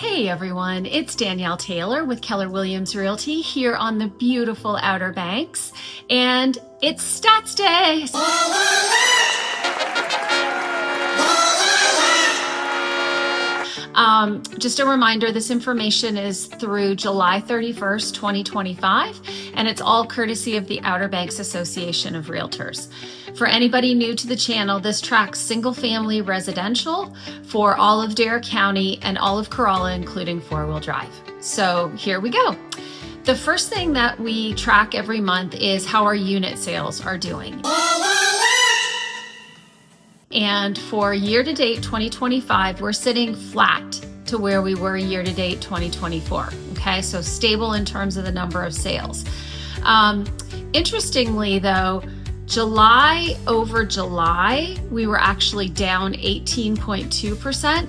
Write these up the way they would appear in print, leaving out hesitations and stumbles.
Hey everyone, it's Danielle Taylor with Keller Williams Realty here on the beautiful Outer Banks, and it's Stats Day. Just a reminder, this information is through July 31st, 2025, and it's all courtesy of the Outer Banks Association of Realtors. For anybody new to the channel, this tracks single-family residential for all of Dare County and all of Corolla, including four-wheel drive. So here we go. The first thing that we track every month is how our unit sales are doing. And for year-to-date 2025, we're sitting flat to where we were year-to-date 2024. Okay, so stable in terms of the number of sales. Interestingly, though, July over July, we were actually down 18.2%,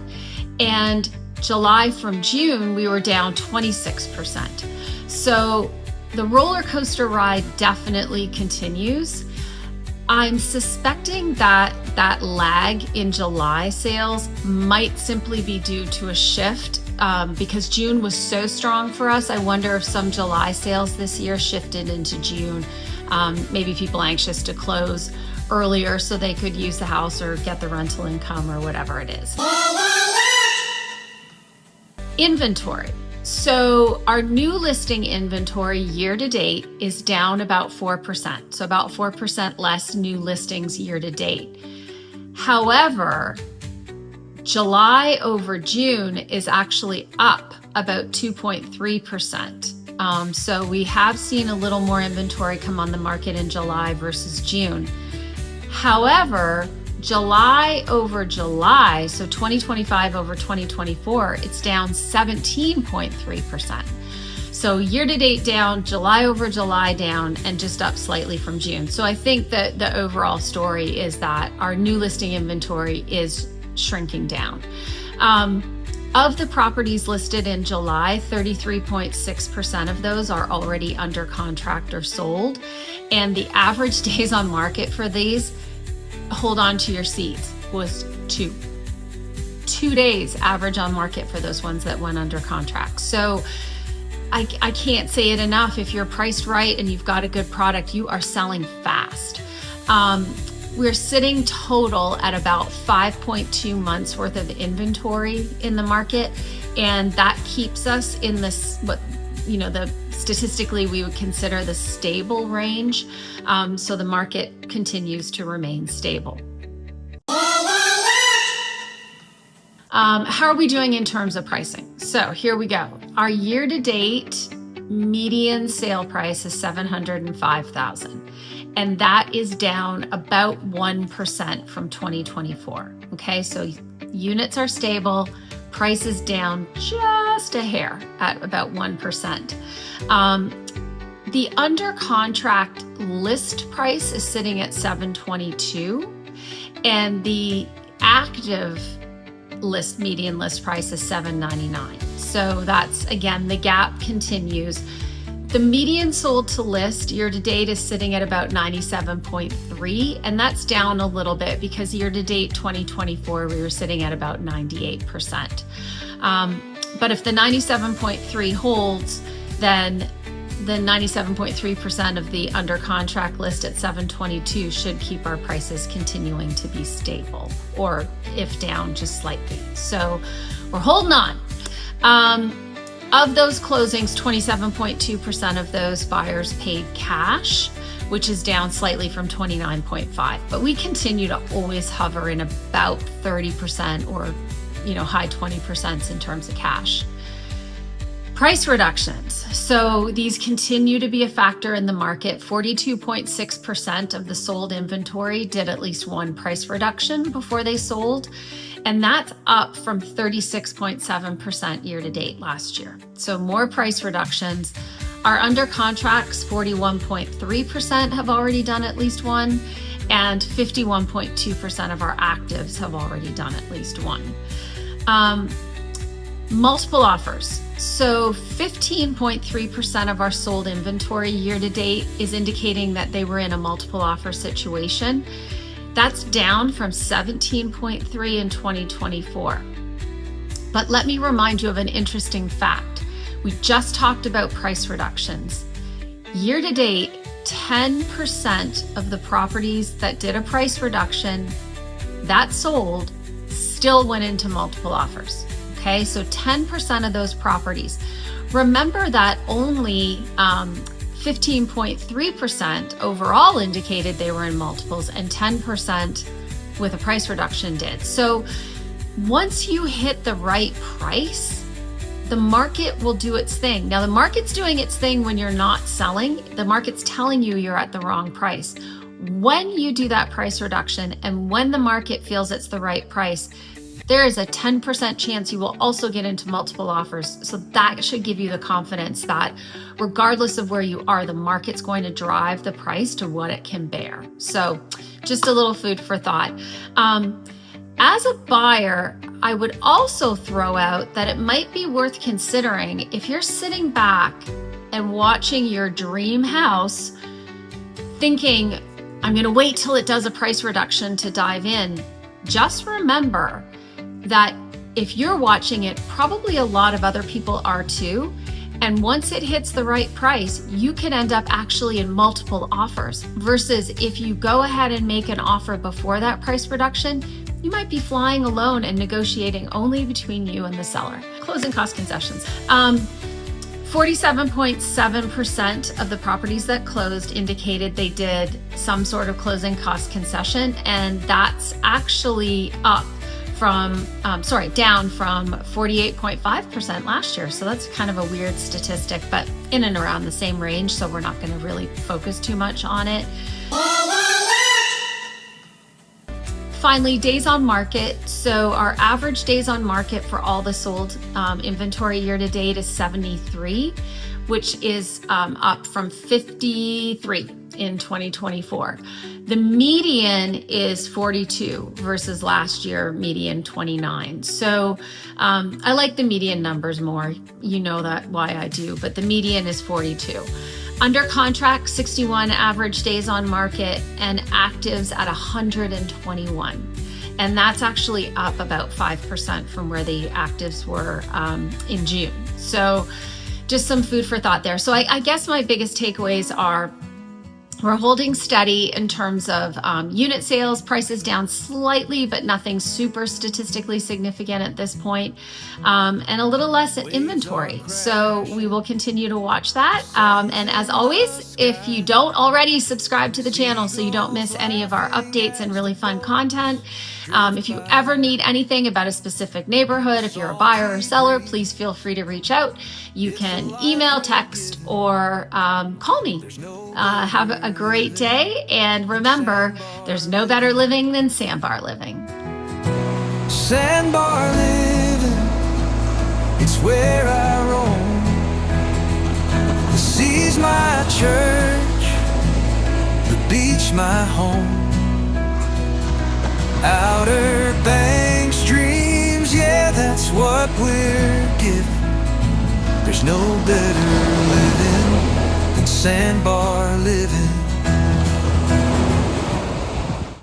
and July from June, we were down 26%. So the roller coaster ride definitely continues. I'm suspecting that lag in July sales might simply be due to a shift because June was so strong for us. I wonder if some July sales this year shifted into June. Maybe people anxious to close earlier so they could use the house or get the rental income or whatever it is. Inventory. So our new listing inventory year to date is down about 4%. So about 4% less new listings year to date. However, July over June is actually up about 2.3%. So we have seen a little more inventory come on the market in July versus June. However, July over July, so 2025 over 2024, it's down 17.3%. So year to date down, July over July down, and just up slightly from June. So I think that the overall story is that our new listing inventory is shrinking down. Of the properties listed in July, 33.6% of those are already under contract or sold. And the average days on market for these, hold on to your seats, was 2 days average on market for those ones that went under contract. So I can't say it enough. If you're priced right and you've got a good product, you are selling fast. We're sitting total at about 5.2 months worth of inventory in the market, and that keeps us in this, the statistically we would consider the stable range. So the market continues to remain stable. How are we doing in terms of pricing? So here we go. Our year-to-date median sale price is $705,000, and that is down about 1% from 2024. Okay, so units are stable, price is down just a hair at about 1%. The under contract list price is sitting at $722, and the active median list price is $799. So that's, again, the gap continues. The median sold to list year to date is sitting at about 97.3, and that's down a little bit because year to date 2024 we were sitting at about 98%. But if the 97.3 holds, then the 97.3% of the under contract list at 722 should keep our prices continuing to be stable, or if down just slightly. So we're holding on. Of those closings, 27.2% of those buyers paid cash, which is down slightly from 29.5%. But we continue to always hover in about 30% or high 20% in terms of cash. Price reductions. So these continue to be a factor in the market. 42.6% of the sold inventory did at least one price reduction before they sold. And that's up from 36.7% year to date last year. So more price reductions. Our under contracts, 41.3% have already done at least one, and 51.2% of our actives have already done at least one. Multiple offers. So 15.3% of our sold inventory year to date is indicating that they were in a multiple offer situation. That's down from 17.3 in 2024. But let me remind you of an interesting fact. We just talked about price reductions. Year to date, 10% of the properties that did a price reduction that sold still went into multiple offers. Okay, so 10% of those properties. Remember that only 15.3% overall indicated they were in multiples, and 10% with a price reduction did. So once you hit the right price, the market will do its thing. Now, the market's doing its thing when you're not selling. The market's telling you you're at the wrong price. When you do that price reduction and when the market feels it's the right price, there is a 10% chance you will also get into multiple offers. So that should give you the confidence that regardless of where you are, the market's going to drive the price to what it can bear. So just a little food for thought. As a buyer, I would also throw out that it might be worth considering if you're sitting back and watching your dream house thinking, I'm going to wait till it does a price reduction to dive in. Just remember that if you're watching it, probably a lot of other people are too. And once it hits the right price, you can end up actually in multiple offers versus if you go ahead and make an offer before that price reduction, you might be flying alone and negotiating only between you and the seller. Closing cost concessions. 47.7% of the properties that closed indicated they did some sort of closing cost concession, and that's actually down from 48.5% last year. So that's kind of a weird statistic, but in and around the same range. So we're not going to really focus too much on it. Finally, days on market. So our average days on market for all the sold inventory year to date is 73, which is up from 53 in 2024. The median is 42 versus last year median 29. So I like the median numbers more. You know that why I do, but the median is 42. Under contract, 61 average days on market, and actives at 121. And that's actually up about 5% from where the actives were in June. So just some food for thought there. So I guess my biggest takeaways are we're holding steady in terms of unit sales, prices down slightly, but nothing super statistically significant at this point, and a little less inventory. So we will continue to watch that. And as always, if you don't already subscribe to the channel so you don't miss any of our updates and really fun content, if you ever need anything about a specific neighborhood, if you're a buyer or seller, please feel free to reach out. You can email, text, or call me. Have a great day, and remember, there's no better living than Sandbar living. Sandbar living, it's where I roam. The sea's my church, the beach my home. Outer Banks dreams, yeah, that's what we're given. There's no better living than Sandbar living.